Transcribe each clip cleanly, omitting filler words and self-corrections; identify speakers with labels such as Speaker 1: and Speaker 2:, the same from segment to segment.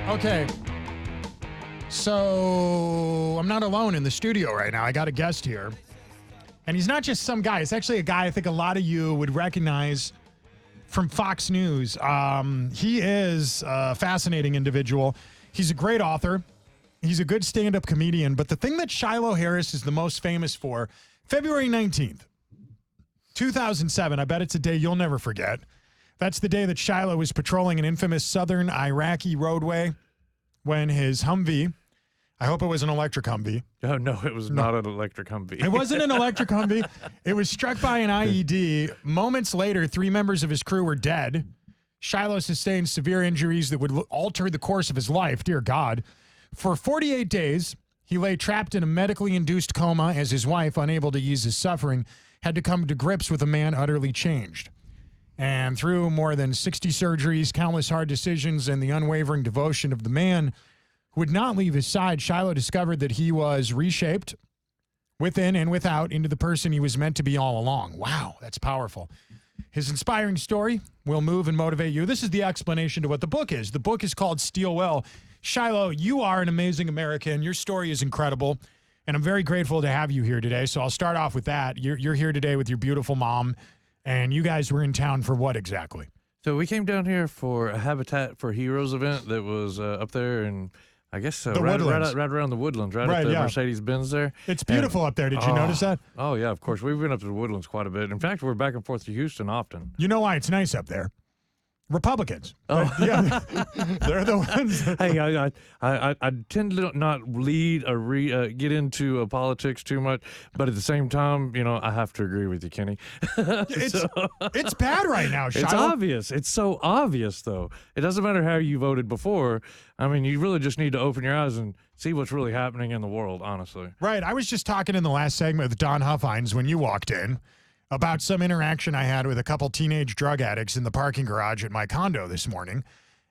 Speaker 1: Okay. So I'm not alone in the studio right now. I got a guest here. And he's not just some guy. It's actually a guy I think a lot of you would recognize from Fox News. He is a fascinating individual. He's a great author. He's a good stand-up comedian. But the thing that Shilo Harris is the most famous for, February 19th, 2007, I bet it's a day you'll never forget. That's the day that Shilo was patrolling an infamous southern Iraqi roadway when his Humvee, I hope it was an electric Humvee.
Speaker 2: Oh, no, it was not an electric Humvee.
Speaker 1: It wasn't an electric Humvee. It was struck by an IED. Moments later, 3 members of his crew were dead. Shilo sustained severe injuries that would alter the course of his life. Dear God. For 48 days, he lay trapped in a medically induced coma as his wife, unable to ease his suffering, had to come to grips with a man utterly changed. And through more than 60 surgeries, countless hard decisions, and the unwavering devotion of the man who would not leave his side, Shilo discovered that he was reshaped within and without into the person he was meant to be all along. Wow, that's powerful. His inspiring story will move and motivate you. This is the explanation to what the book is. The book is called Steal Well. Shilo, you are an amazing American. Your story is incredible, and I'm very grateful to have you here today. So I'll start off with that. You're here today with your beautiful mom, and you guys were in town for what exactly?
Speaker 2: So we came down here for a Habitat for Heroes event that was up there, and I guess right around the Woodlands, right at the Mercedes-Benz there.
Speaker 1: It's beautiful up there. Did you notice that?
Speaker 2: Oh, yeah, of course. We've been up to the Woodlands quite a bit. In fact, we're back and forth to Houston often.
Speaker 1: You know why it's nice up there? Republicans. Oh, yeah, they're the ones.
Speaker 2: Hey, I tend to not lead or get into politics too much, but at the same time, I have to agree with you, Kenny.
Speaker 1: It's bad right now, Shilo.
Speaker 2: It's obvious. It's so obvious, though. It doesn't matter how you voted before. I mean, you really just need to open your eyes and see what's really happening in the world, honestly.
Speaker 1: Right. I was just talking in the last segment with Don Huffines when you walked in about some interaction I had with a couple teenage drug addicts in the parking garage at my condo this morning.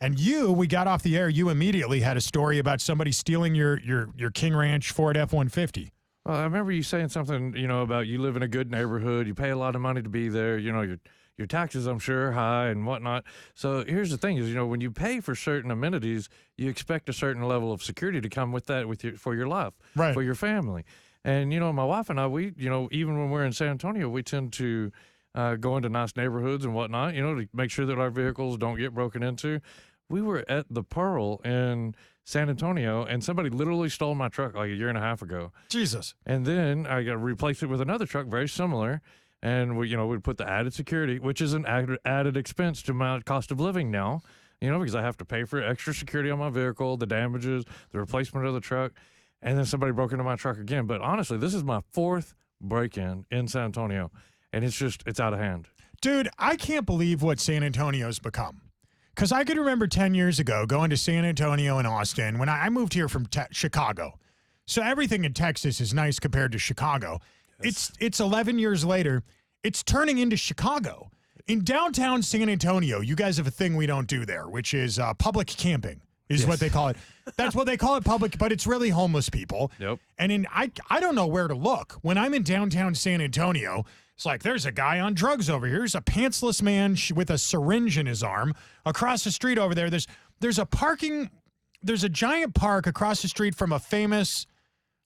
Speaker 1: And we got off the air, you immediately had a story about somebody stealing your King Ranch Ford F-150.
Speaker 2: Well, I remember you saying something, about you live in a good neighborhood, you pay a lot of money to be there, your taxes, I'm sure, are high and whatnot. So here's the thing is, when you pay for certain amenities, you expect a certain level of security to come with that for your life,
Speaker 1: right,
Speaker 2: for your family. And, my wife and I, we, even when we're in San Antonio, we tend to go into nice neighborhoods and whatnot, to make sure that our vehicles don't get broken into. We were at the Pearl in San Antonio, and somebody literally stole my truck like a year and a half ago.
Speaker 1: Jesus.
Speaker 2: And then I got to replace it with another truck very similar. And we'd put the added security, which is an added expense to my cost of living now, because I have to pay for extra security on my vehicle, the damages, the replacement of the truck. And then somebody broke into my truck again. But honestly, this is my 4th break-in San Antonio, and it's out of hand.
Speaker 1: Dude, I can't believe what San Antonio's become. Because I could remember 10 years ago going to San Antonio and Austin when I moved here from Chicago. So everything in Texas is nice compared to Chicago. Yes. It's 11 years later. It's turning into Chicago. In downtown San Antonio, you guys have a thing we don't do there, which is public camping. Is what they call it. That's what they call it, public, but it's really homeless people.
Speaker 2: Yep.
Speaker 1: And I don't know where to look. When I'm in downtown San Antonio, it's like, there's a guy on drugs over here. There's a pantsless man with a syringe in his arm. Across the street over there, there's a giant park across the street from a famous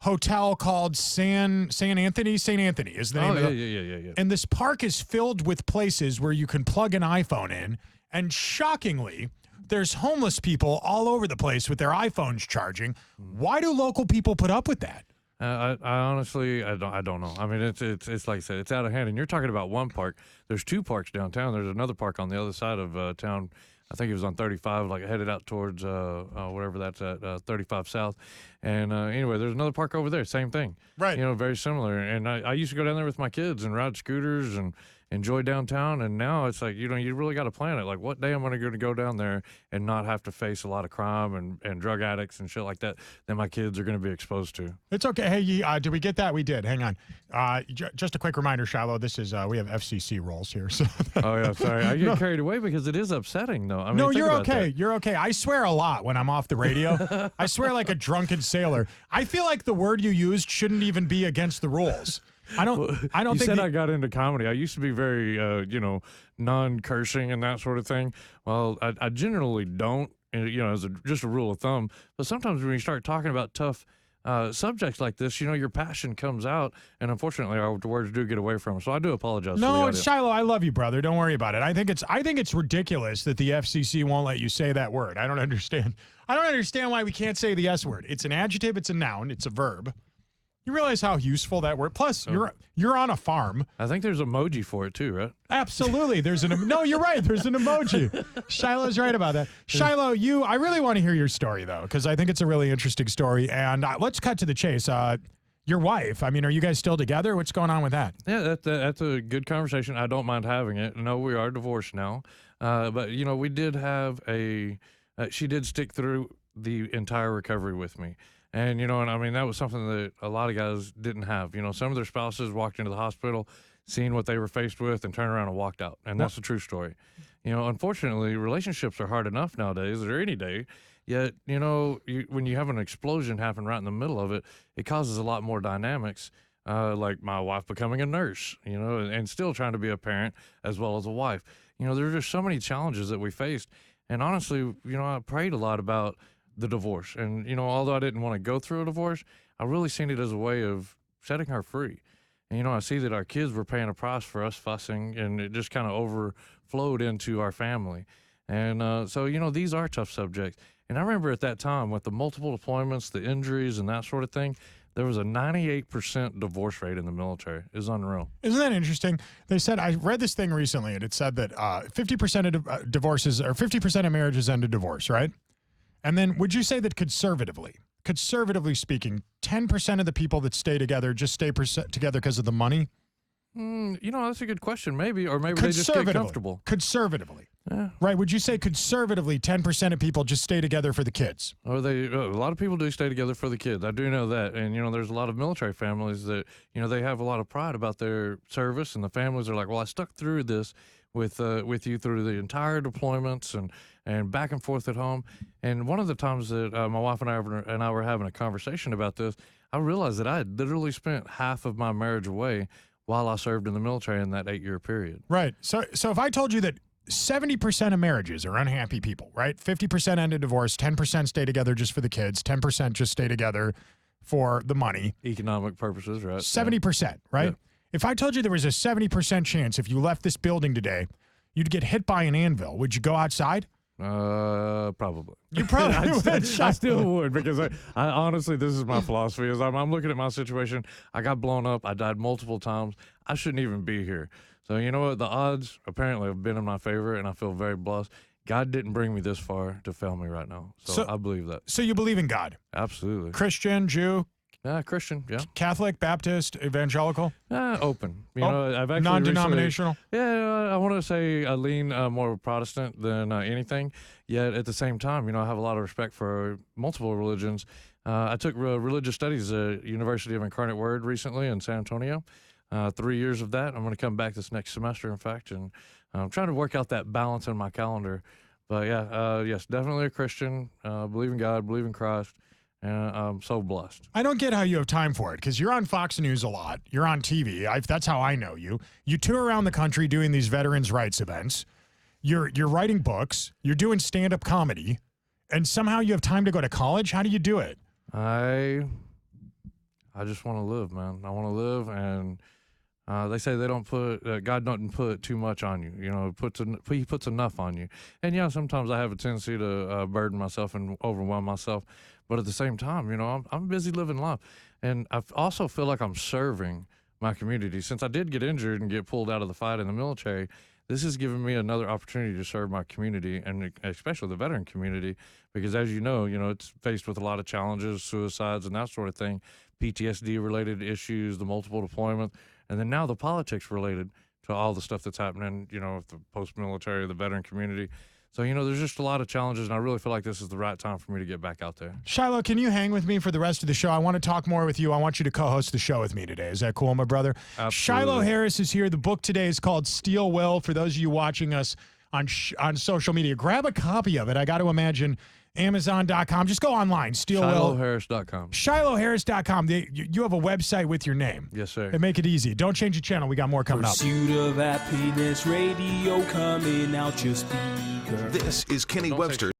Speaker 1: hotel called St. Anthony. St. Anthony is the name of it.
Speaker 2: Yeah.
Speaker 1: And this park is filled with places where you can plug an iPhone in, and shockingly, there's homeless people all over the place with their iPhones charging. Why do local people put up with that?
Speaker 2: I honestly, I don't know. I mean, it's like I said, it's out of hand. And you're talking about one park. There's 2 parks downtown. There's another park on the other side of town. I think it was on 35, like headed out towards whatever that's at, 35 South. And anyway, there's another park over there. Same thing.
Speaker 1: Right.
Speaker 2: Very similar. And I used to go down there with my kids and ride scooters and enjoy downtown. And now it's like, you really got to plan it. Like, what day am I going to go down there and not have to face a lot of crime and drug addicts and shit like that my kids are going to be exposed to.
Speaker 1: It's okay. Hey, did we get that? We did. Hang on. Just a quick reminder, Shilo, this is, we have FCC rules here. So.
Speaker 2: Oh, yeah, sorry. I get carried away because it is upsetting, though. I mean,
Speaker 1: no, you're okay. You're okay. I swear a lot when I'm off the radio. I swear like a drunken sailor. I feel like the word you used shouldn't even be against the rules. I don't
Speaker 2: You
Speaker 1: think
Speaker 2: said I got into comedy. I used to be very, non-cursing and that sort of thing. Well, I generally don't as just a rule of thumb. But sometimes when you start talking about tough subjects like this, your passion comes out, and unfortunately, our words do get away from us. So I do apologize.
Speaker 1: No, it's Shilo. I love you, brother. Don't worry about it. I think it's ridiculous that the FCC won't let you say that word. I don't understand. I don't understand why we can't say the S word. It's an adjective. It's a noun. It's a verb. You realize how useful that word? Plus, you're on a farm.
Speaker 2: I think there's emoji for it too, right?
Speaker 1: Absolutely. No, you're right. There's an emoji. Shiloh's right about that. Shilo, I really want to hear your story though, because I think it's a really interesting story. And let's cut to the chase. Your wife. I mean, are you guys still together? What's going on with that?
Speaker 2: Yeah, that's a good conversation. I don't mind having it. No, we are divorced now, but we did have she did stick through the entire recovery with me. And, and I mean, that was something that a lot of guys didn't have. Some of their spouses walked into the hospital, seen what they were faced with, and turned around and walked out. And that's a true story. Unfortunately, relationships are hard enough nowadays, or any day. Yet, when you have an explosion happen right in the middle of it, it causes a lot more dynamics, like my wife becoming a nurse, and still trying to be a parent as well as a wife. There are just so many challenges that we faced. And honestly, I prayed a lot about the divorce. And, although I didn't want to go through a divorce, I really seen it as a way of setting her free. And, I see that our kids were paying a price for us fussing, and it just kind of overflowed into our family. And so, these are tough subjects. And I remember at that time with the multiple deployments, the injuries and that sort of thing, there was a 98% divorce rate in the military. It was unreal.
Speaker 1: Isn't that interesting? They said, I read this thing recently, and it said that 50% of divorces, or 50% of marriages end in divorce, right? And then would you say that conservatively speaking, 10% of the people that stay together just stay together because of the money?
Speaker 2: That's a good question. Maybe, or maybe they just get comfortable.
Speaker 1: Conservatively.
Speaker 2: Yeah.
Speaker 1: Right. Would you say conservatively 10% of people just stay together for the kids?
Speaker 2: Or a lot of people do stay together for the kids. I do know that. And, there's a lot of military families that, they have a lot of pride about their service, and the families are like, well, I stuck through this with you through the entire deployments and back and forth at home. And one of the times that my wife and I were having a conversation about this, I realized that I had literally spent half of my marriage away while I served in the military in that 8-year period.
Speaker 1: Right. So if I told you that 70% of marriages are unhappy people, right? 50% end in divorce, 10% stay together just for the kids, 10% just stay together for the money.
Speaker 2: Economic purposes, right?
Speaker 1: 70%, right? Yeah. If I told you there was a 70% chance if you left this building today, you'd get hit by an anvil, would you go outside?
Speaker 2: Probably.
Speaker 1: You probably would.
Speaker 2: I still would, because I honestly, this is my philosophy. Is I'm looking at my situation. I got blown up. I died multiple times. I shouldn't even be here. So you know what? The odds apparently have been in my favor, and I feel very blessed. God didn't bring me this far to fail me right now. So I believe that.
Speaker 1: So you believe in God?
Speaker 2: Absolutely.
Speaker 1: Christian, Jew?
Speaker 2: Christian, yeah.
Speaker 1: Catholic, Baptist, evangelical?
Speaker 2: Open. I've actually
Speaker 1: non-denominational?
Speaker 2: I want to say I lean more Protestant than anything. Yet at the same time, I have a lot of respect for multiple religions. I took religious studies at University of Incarnate Word recently in San Antonio. 3 years of that. I'm going to come back this next semester, in fact, and I'm trying to work out that balance in my calendar. But yes, definitely a Christian. Believe in God, believe in Christ. And I'm so blessed.
Speaker 1: I don't get how you have time for it, because you're on Fox News a lot. You're on TV. That's how I know you. You tour around the country doing these veterans' rights events. You're writing books. You're doing stand-up comedy. And somehow you have time to go to college? How do you do it?
Speaker 2: I just want to live, man. I want to live, and they say they don't put God doesn't put too much on you. He puts enough on you. And yeah, sometimes I have a tendency to burden myself and overwhelm myself. But at the same time, I'm busy living life. And I also feel like I'm serving my community. Since I did get injured and get pulled out of the fight in the military, this has given me another opportunity to serve my community, and especially the veteran community, because as you know, it's faced with a lot of challenges, suicides and that sort of thing, PTSD-related issues, the multiple deployment, and then now the politics related to all the stuff that's happening, with the post-military, the veteran community. So, there's just a lot of challenges, and I really feel like this is the right time for me to get back out there.
Speaker 1: Shilo, can you hang with me for the rest of the show? I want to talk more with you. I want you to co-host the show with me today. Is that cool, my brother?
Speaker 2: Absolutely.
Speaker 1: Shilo Harris is here. The book today is called Steel Will. For those of you watching us on social media, grab a copy of it. I got to imagine Amazon.com. Just go online.
Speaker 2: ShiloHarris.com.
Speaker 1: ShiloHarris.com. You have a website with your name.
Speaker 2: Yes, sir.
Speaker 1: They make it easy. Don't change the channel. We got more coming up.
Speaker 3: Pursuit of Happiness Radio coming out your speaker.
Speaker 4: This is Kenny Webster.